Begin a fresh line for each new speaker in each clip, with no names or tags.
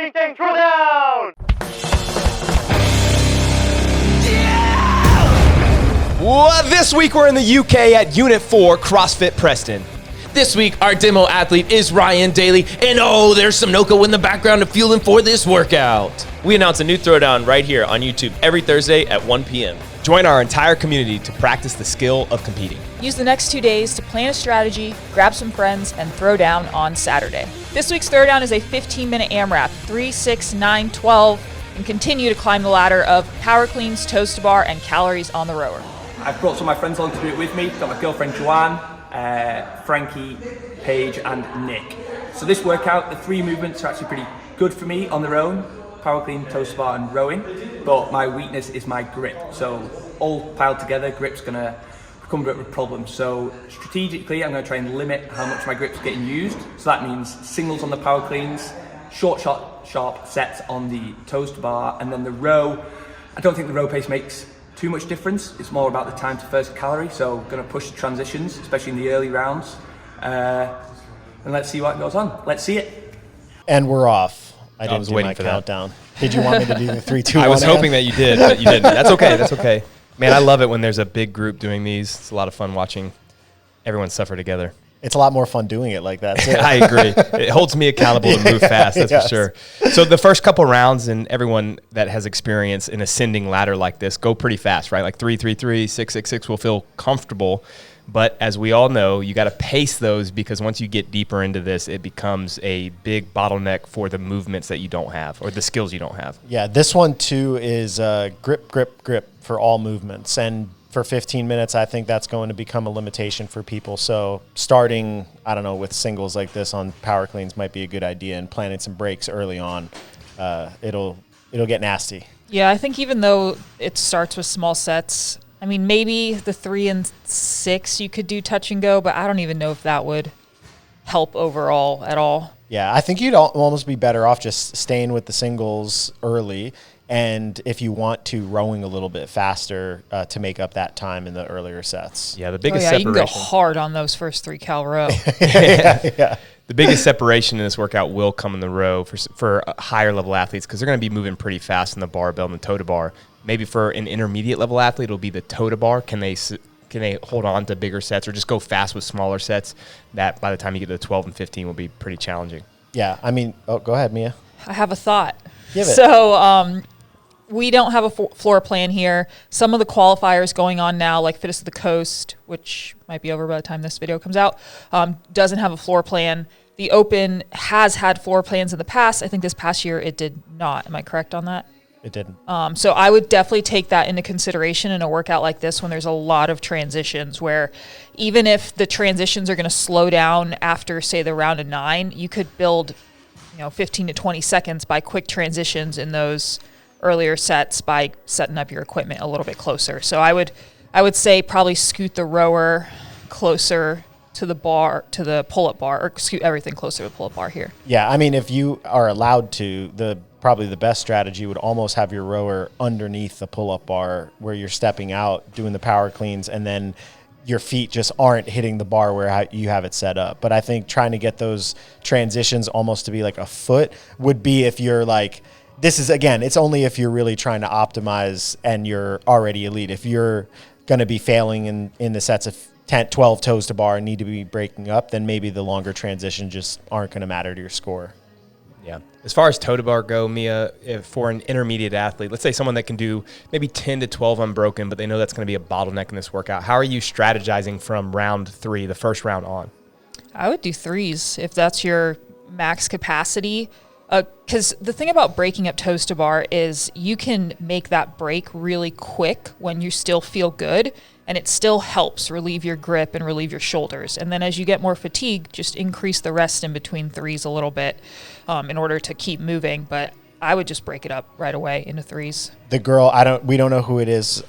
Ttt Throwdown!
Well, this week we're in the UK at Unit 4 CrossFit Preston.
This week, our demo athlete is Ryan Daly, and oh, there's some Noko in the background to fuel him for this workout.
We announce a new throwdown right here on YouTube every Thursday at 1 p.m. Join our entire community to practice the skill of competing.
Use the next 2 days to plan a strategy, grab some friends, and throw down on Saturday. This week's throwdown is a 15-minute AMRAP, 3, 6, 9, 12, and continue to climb the ladder of power cleans, toes to bar, and calories on the rower.
I've brought some of my friends along to do it with me. Got my girlfriend Joanne, Frankie, Paige, and Nick. So this workout, the 3 movements are actually pretty good for me on their own: power clean, toes to bar, and rowing. But my weakness is my grip. So all piled together, grip's gonna become a bit of a problem. So strategically, I'm gonna try and limit how much my grip's getting used. So that means singles on the power cleans, short, sharp sets on the toes to bar, and then the row. I don't think the row pace makes too much difference. It's more about the time to first calorie. So going to push the transitions, especially in the early rounds. And let's see what goes on. Let's see it.
And we're off. I
was
didn't do
waiting
my
for that.
countdown. Did you want me to do the 3, 2, 1?
I was hoping that you did, but you didn't. That's okay. That's okay. Man, I love it when there's a big group doing these. It's a lot of fun watching everyone suffer together.
It's a lot more fun doing it like that, too.
I agree. It holds me accountable to move fast, that's
Yes.
for sure. So the first couple rounds, and everyone that has experience in ascending ladder like this, go pretty fast, right? Like 3, 3, 3, 6, 6, 6 will feel comfortable. But as we all know, you got to pace those, because once you get deeper into this, it becomes a big bottleneck for the movements that you don't have, or the skills you don't have.
Yeah, this one, too, is grip, grip, grip for all movements. And for 15 minutes, I think that's going to become a limitation for people. So starting, I don't know, with singles like this on power cleans might be a good idea, and planning some breaks early on. It'll get nasty.
Yeah, I think even though it starts with small sets, I mean, maybe the 3 and 6 you could do touch and go, but I don't even know if that would help overall at all.
Yeah, I think you'd almost be better off just staying with the singles early, and if you want to, rowing a little bit faster to make up that time in the earlier sets.
Yeah, the biggest
you
separation.
can go hard on those first 3 cal row.
Yeah.
The biggest separation in this workout will come in the row for higher level athletes, because they're going to be moving pretty fast in the barbell and the toe to bar. Maybe for an intermediate level athlete, it'll be the toe to bar. Can they hold on to bigger sets, or just go fast with smaller sets? That by the time you get to 12 and 15 will be pretty challenging.
Yeah, I mean, go ahead, Mia.
I have a thought.
Give it.
So we don't have a floor plan here. Some of the qualifiers going on now, like Fittest of the Coast, which might be over by the time this video comes out, doesn't have a floor plan. The Open has had floor plans in the past. I think this past year it did not. Am I correct on that?
It didn't.
So I would definitely take that into consideration in a workout like this, when there's a lot of transitions, where even if the transitions are going to slow down after, say, the round of 9, you could build 15 to 20 seconds by quick transitions in those earlier sets by setting up your equipment a little bit closer. So I would say probably scoot the rower closer to the bar, to the pull-up bar, or scoot everything closer to the pull-up bar here.
Yeah, I mean, if you are allowed to, probably the best strategy would almost have your rower underneath the pull-up bar, where you're stepping out, doing the power cleans, and then your feet just aren't hitting the bar where you have it set up. But I think trying to get those transitions almost to be like a foot would be if you're like, this is, again, it's only if you're really trying to optimize and you're already elite. If you're going to be failing in the sets of 10, 12 toes to bar and need to be breaking up, then maybe the longer transition just aren't going to matter to your score.
Yeah. As far as toe to bar go, Mia, for an intermediate athlete, let's say someone that can do maybe 10 to 12 unbroken, but they know that's going to be a bottleneck in this workout, how are you strategizing from round 3, the first round on?
I would do 3s if that's your max capacity. Because the thing about breaking up toes to bar is you can make that break really quick when you still feel good, and it still helps relieve your grip and relieve your shoulders. And then as you get more fatigued, just increase the rest in between 3s a little bit in order to keep moving. But I would just break it up right away into 3s.
The girl, we don't know who it is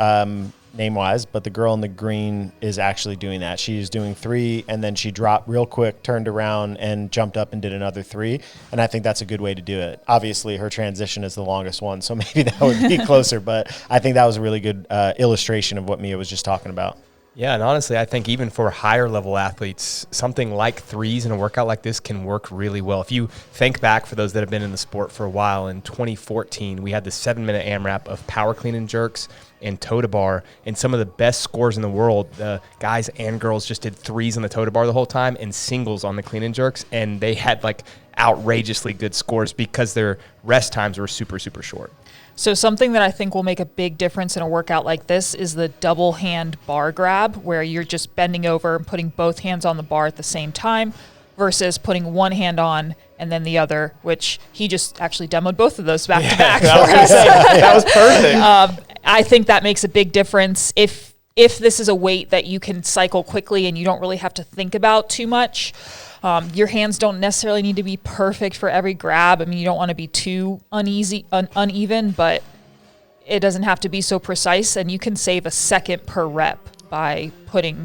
name-wise, but the girl in the green is actually doing that. She's doing 3, and then she dropped real quick, turned around, and jumped up and did another 3. And I think that's a good way to do it. Obviously, her transition is the longest one, so maybe that would be closer. But I think that was a really good illustration of what Mia was just talking about.
Yeah, and honestly, I think even for higher level athletes, something like threes in a workout like this can work really well. If you think back, for those that have been in the sport for a while, in 2014, we had the 7-minute AMRAP of power clean and jerks and toe to bar, and some of the best scores in the world. The guys and girls just did threes on the toe to bar the whole time and singles on the clean and jerks, and they had like outrageously good scores because their rest times were super, super short.
So something that I think will make a big difference in a workout like this is the double hand bar grab, where you're just bending over and putting both hands on the bar at the same time versus putting one hand on and then the other, which he just actually demoed both of those back to back.
That was perfect.
I think that makes a big difference. If this is a weight that you can cycle quickly and you don't really have to think about too much, your hands don't necessarily need to be perfect for every grab. I mean, you don't want to be too uneven, but it doesn't have to be so precise, and you can save a second per rep by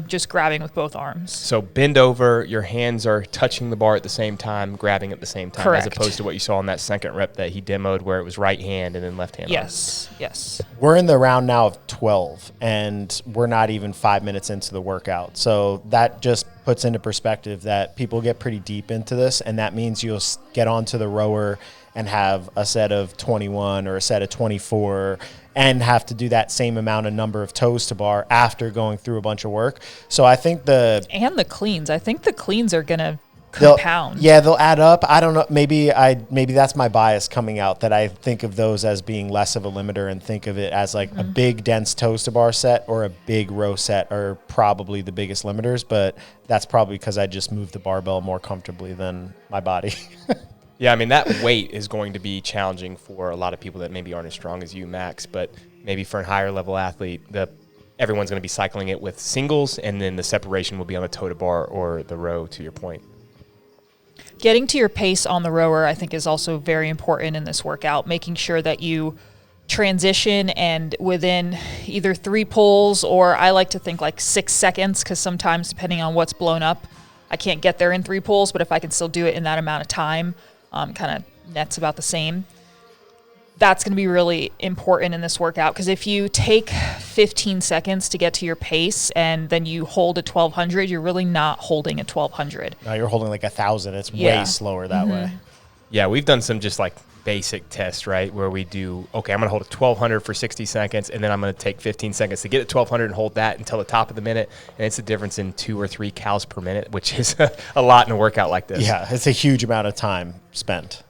just grabbing with both arms.
So bend over, your hands are touching the bar at the same time, grabbing at the same time,
Correct.
as opposed to what you saw in that second rep that he demoed where it was right hand and then left hand.
Yes, yes.
We're in the round now of 12, and we're not even 5 minutes into the workout. So that just puts into perspective that people get pretty deep into this, and that means you'll get onto the rower and have a set of 21 or a set of 24 and have to do that same amount of number of toes to bar after going through a bunch of work. So I think the
cleans. I think the cleans are going to
they'll
compound.
they'll add up. I don't know. Maybe that's my bias coming out, that I think of those as being less of a limiter and think of it as like a big dense toes to bar set or a big row set are probably the biggest limiters, but that's probably because I just move the barbell more comfortably than my body.
Yeah, I mean, that weight is going to be challenging for a lot of people that maybe aren't as strong as you, Max, but maybe for a higher level athlete, everyone's going to be cycling it with singles, and then the separation will be on the toe to bar or the row, to your point.
Getting to your pace on the rower, I think, is also very important in this workout, making sure that you transition and within either 3 pulls, or I like to think like 6 seconds, because sometimes depending on what's blown up, I can't get there in 3 pulls, but if I can still do it in that amount of time, kind of nets about the same. That's going to be really important in this workout, because if you take 15 seconds to get to your pace and then you hold a 1200, you're really not holding a 1200.
No, you're holding like 1,000. It's way slower that way.
Yeah, we've done some just like basic tests, right, where we do, okay, I'm going to hold a 1200 for 60 seconds, and then I'm going to take 15 seconds to get at 1200 and hold that until the top of the minute, and it's a difference in 2 or 3 cals per minute, which is a lot in a workout like this.
Yeah, it's a huge amount of time spent.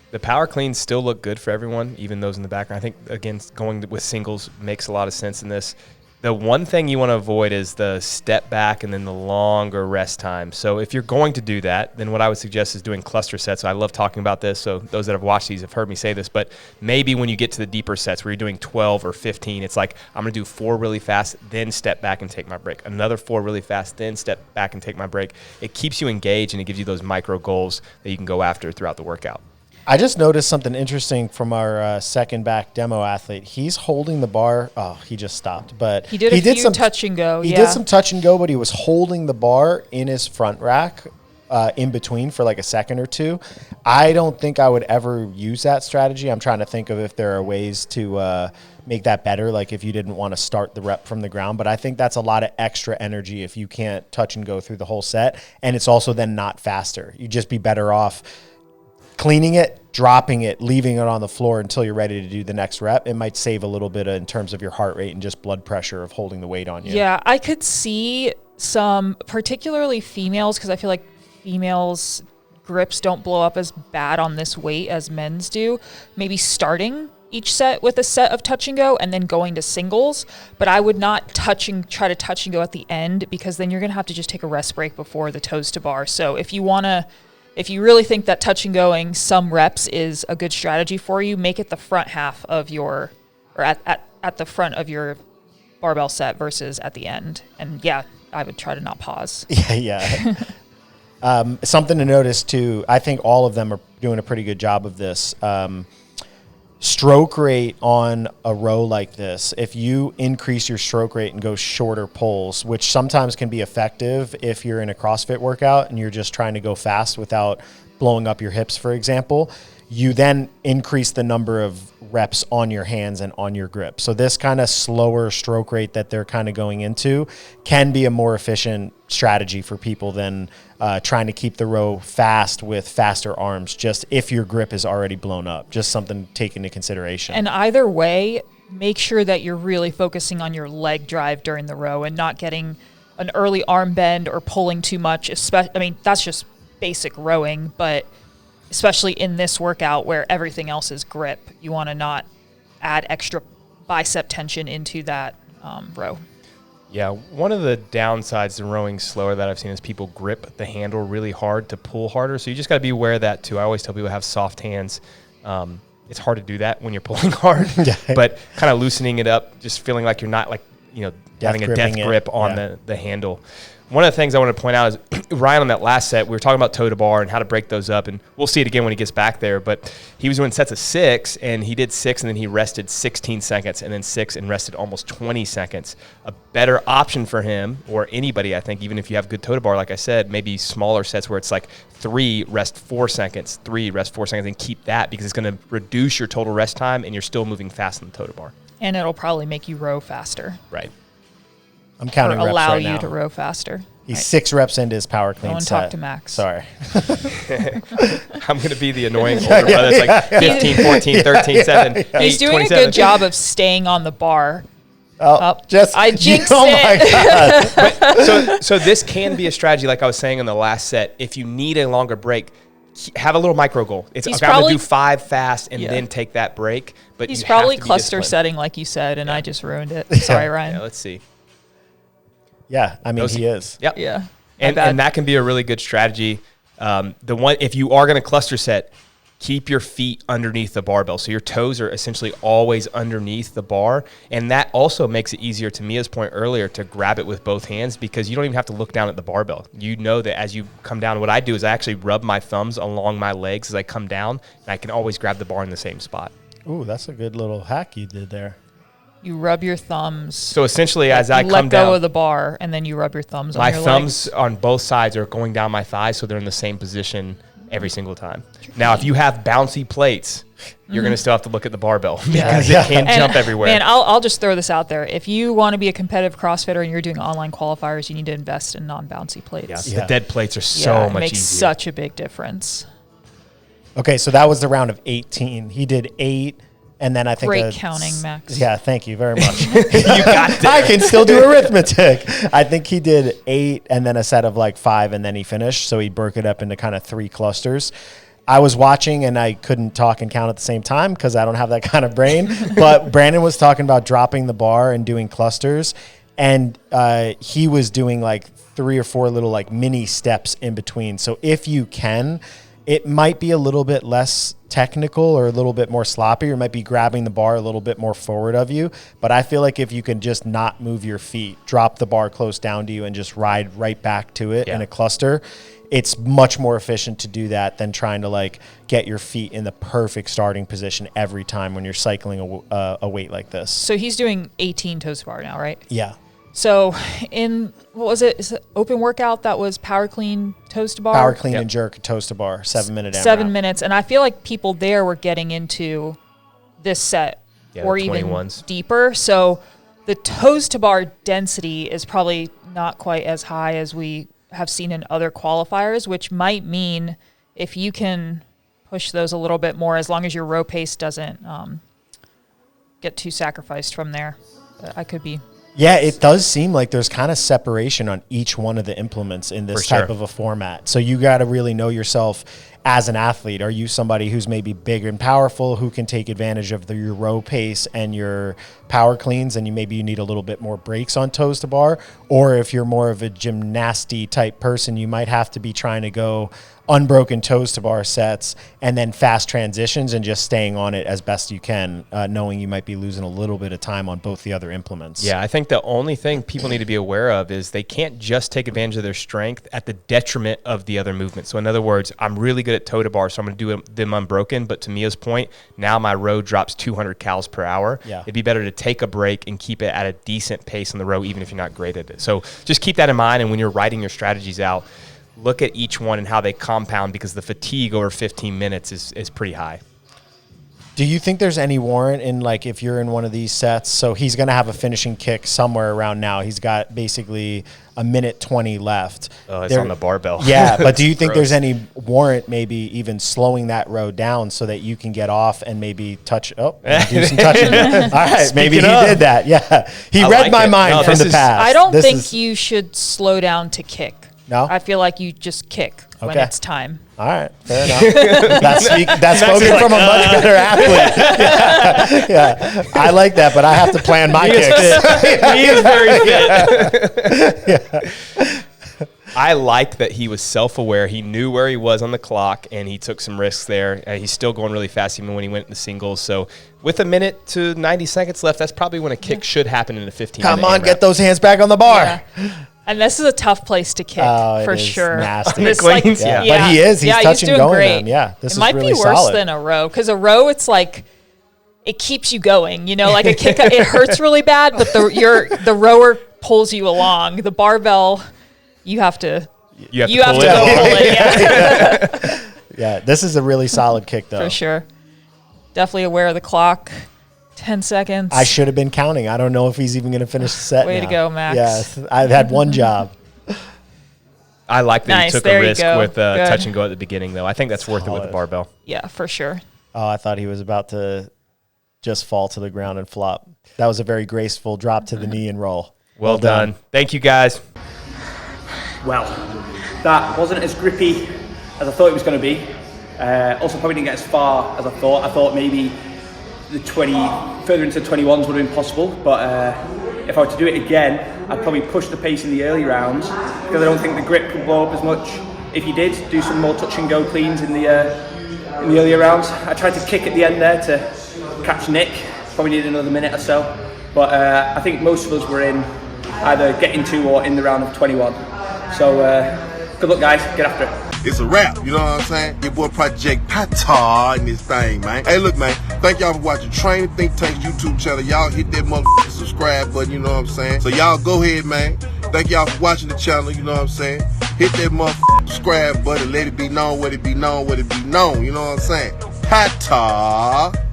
The power cleans still look good for everyone, even those in the background. I think, again, going with singles makes a lot of sense in this. The one thing you want to avoid is the step back and then the longer rest time. So if you're going to do that, then what I would suggest is doing cluster sets. So I love talking about this, so those that have watched these have heard me say this, but maybe when you get to the deeper sets where you're doing 12 or 15, it's like I'm going to do 4 really fast, then step back and take my break. Another 4 really fast, then step back and take my break. It keeps you engaged, and it gives you those micro goals that you can go after throughout the workout.
I just noticed something interesting from our second back demo athlete. He's holding the bar. Oh, he just stopped. But
he did some touch and go.
He did some touch and go, but he was holding the bar in his front rack in between for like a second or two. I don't think I would ever use that strategy. I'm trying to think of if there are ways to make that better, like if you didn't want to start the rep from the ground. But I think that's a lot of extra energy if you can't touch and go through the whole set. And it's also then not faster. You'd just be better off cleaning it, dropping it, leaving it on the floor until you're ready to do the next rep. It might save a little bit in terms of your heart rate and just blood pressure of holding the weight on you.
Yeah, I could see some, particularly females, because I feel like females' grips don't blow up as bad on this weight as men's do, maybe starting each set with a set of touch and go and then going to singles. But I would not try to touch and go at the end, because then you're going to have to just take a rest break before the toes to bar. So if you really think that touch and going some reps is a good strategy for you, make it the front half of your, or at the front of your barbell set versus at the end. And yeah, I would try to not pause.
Yeah. Something to notice too, I think all of them are doing a pretty good job of this. Stroke rate on a row like this, if you increase your stroke rate and go shorter pulls, which sometimes can be effective if you're in a CrossFit workout and you're just trying to go fast without blowing up your hips, for example, you then increase the number of reps on your hands and on your grip. So this kind of slower stroke rate that they're kind of going into can be a more efficient strategy for people than trying to keep the row fast with faster arms, just if your grip is already blown up. Just something to take into consideration.
And either way, make sure that you're really focusing on your leg drive during the row and not getting an early arm bend or pulling too much. I mean, that's just basic rowing, but especially in this workout where everything else is grip, you want to not add extra bicep tension into that row.
Yeah, one of the downsides to rowing slower that I've seen is people grip the handle really hard to pull harder. So you just got to be aware of that too. I always tell people to have soft hands. It's hard to do that when you're pulling hard, but kind of loosening it up, just feeling like you're not like, having a death grip on the handle. One of the things I want to point out is Ryan on that last set, we were talking about toe to bar and how to break those up, and we'll see it again when he gets back there, but he was doing sets of 6, and he did 6, and then he rested 16 seconds, and then 6 and rested almost 20 seconds. A better option for him, or anybody, I think, even if you have good toe to bar, like I said, maybe smaller sets where it's like 3, rest 4 seconds, 3, rest 4 seconds, and keep that because it's going to reduce your total rest time, and you're still moving fast on the toe to bar.
And it'll probably make you row faster.
Right.
I'm counting
or
reps
allow
right
you
now.
to row faster.
He's 6 reps into his power clean
Go and
set.
talk to Max.
Sorry.
I'm going to be the annoying older brother. It's like 15, 14, 13, 7, 8,
He's doing
27.
a good job of staying on the bar.
I
jinxed
it.
it.
My God.
So this can be a strategy, like I was saying in the last set. If you need a longer break, have a little micro goal. It's
He's
okay, I'm
probably-
going to do 5 fast and
Yeah.
then take that break. But
He's
you
probably
have to be
cluster
disciplined.
setting, like you said, and I just ruined it. Sorry, Ryan.
Yeah, let's see.
Yeah, I mean, he is.
Yep.
Yeah.
And that can be a really good strategy. The one, if you are going to cluster set, keep your feet underneath the barbell. So your toes are essentially always underneath the bar. And that also makes it easier, to Mia's point earlier, to grab it with both hands because you don't even have to look down at the barbell. You know that as you come down, what I do is I actually rub my thumbs along my legs as I come down, and I can always grab the bar in the same spot.
Ooh, that's a good little hack you did there.
You rub your thumbs.
So essentially, as I
you
come
let go
down,
of the bar, and then you rub your thumbs on
my
your
thumbs
legs.
on both sides are going down my thighs, so they're in the same position every single time. Now, if you have bouncy plates, you're going to still have to look at the barbell because it can jump everywhere.
Man, I'll just throw this out there. If you want to be a competitive CrossFitter and you're doing online qualifiers, you need to invest in non-bouncy plates.
The dead plates are so
it
much
makes
easier.
such a big difference.
Okay, so that was the round of 18. He did 8, and then I think
Great counting, Max.
Yeah, thank you very much.
You got it.
I can still do arithmetic. I think he did 8 and then a set of like 5, and then he finished. So he broke it up into kind of 3 clusters. I was watching and I couldn't talk and count at the same time because I don't have that kind of brain. But Brandon was talking about dropping the bar and doing clusters. And he was doing like 3 or 4 little like mini steps in between. So if you can, it might be a little bit less technical or a little bit more sloppy, or might be grabbing the bar a little bit more forward of you. But I feel like if you can just not move your feet, drop the bar close down to you and just ride right back to it in a cluster, it's much more efficient to do that than trying to like get your feet in the perfect starting position every time when you're cycling a weight like this.
So he's doing 18 toes to bar now, right?
Yeah.
So in, what was it? Is it open workout that was power clean toes to bar?
Power clean and jerk toes to bar, 7-minute AMRAP.
7 minutes. And I feel like people there were getting into this set or
the
even
21s.
deeper. So the toes to bar density is probably not quite as high as we have seen in other qualifiers, which might mean if you can push those a little bit more, as long as your row pace doesn't get too sacrificed from there. I could be.
Yeah, it does seem like there's kind of separation on each one of the implements in this
For
type
sure.
of a format. So you got to really know yourself as an athlete. Are you somebody who's maybe big and powerful, who can take advantage of your row pace and your power cleans, and maybe you need a little bit more breaks on toes to bar? Or if you're more of a gymnasty type person, you might have to be trying to go unbroken toes to bar sets and then fast transitions and just staying on it as best you can, knowing you might be losing a little bit of time on both the other implements.
Yeah, I think the only thing people need to be aware of is they can't just take advantage of their strength at the detriment of the other movement. So in other words, I'm really good at toe to bar, so I'm going to do them unbroken. But to Mia's point, now my row drops 200 cals per hour.
Yeah.
It'd be better to take a break and keep it at a decent pace on the row, even if you're not great at it. So just keep that in mind. And when you're writing your strategies out, look at each one and how they compound, because the fatigue over 15 minutes is pretty high.
Do you think there's any warrant in, like, if you're in one of these sets, so he's going to have a finishing kick somewhere around now. He's got basically a minute 20 left.
Oh, it's on the barbell.
Yeah, but do you think there's any warrant maybe even slowing that row down so that you can get off and maybe touch, do some touching? All right, maybe he did that. Yeah, he read my mind from the past.
I don't think you should slow down to kick.
No?
I feel like you just kick when it's time.
All right, fair enough. That's spoken from a much better athlete. Yeah, I like that, but I have to plan my kicks.
He is very fit. I like that he was self-aware. He knew where he was on the clock, and he took some risks there. He's still going really fast even when he went in the singles. So with a minute to 90 seconds left, that's probably when a kick should happen in a 15-minute
Come on, get those hands back on the bar.
Yeah. And this is a tough place to kick for sure.
Nasty.
This, like,
But he is. He's touching
doing
going
great.
them. Yeah, this
it
is
might
really
be worse
solid.
than a row, because a row, it's like it keeps you going. You know, like a kick, it hurts really bad, but the rower pulls you along. The barbell, you have to go pull it. Yeah.
Yeah, this is a really solid kick, though.
For sure. Definitely aware of the clock. 10 seconds.
I should have been counting. I don't know if he's even going to finish the set.
Way to go, Max.
Yeah, I've had one job.
I like that he took a risk with touch and go at the beginning, though. I think that's worth it with the barbell.
Yeah, for sure.
Oh, I thought he was about to just fall to the ground and flop. That was a very graceful drop to the knee and roll.
Well done. Thank you, guys.
Well, that wasn't as grippy as I thought it was going to be. Also, probably didn't get as far as I thought. I thought maybe the further into the 21s would have been possible, but if I were to do it again, I'd probably push the pace in the early rounds, because I don't think the grip could blow up as much. If you did do some more touch and go cleans in the earlier rounds, I tried to kick at the end there to catch Nick. Probably needed another minute or so, but I think most of us were in either getting to or in the round of 21. So good luck, guys. Get after it.
It's a wrap, you know what I'm saying? Your boy Project Ttt in this thing, man. Hey, look, man, thank y'all for watching Training Think Tank's YouTube channel. Y'all hit that motherfucking subscribe button, you know what I'm saying? So y'all go ahead, man. Thank y'all for watching the channel, you know what I'm saying? Hit that motherfucking subscribe button, let it be known, what it be known, what it be known, you know what I'm saying? Ttt.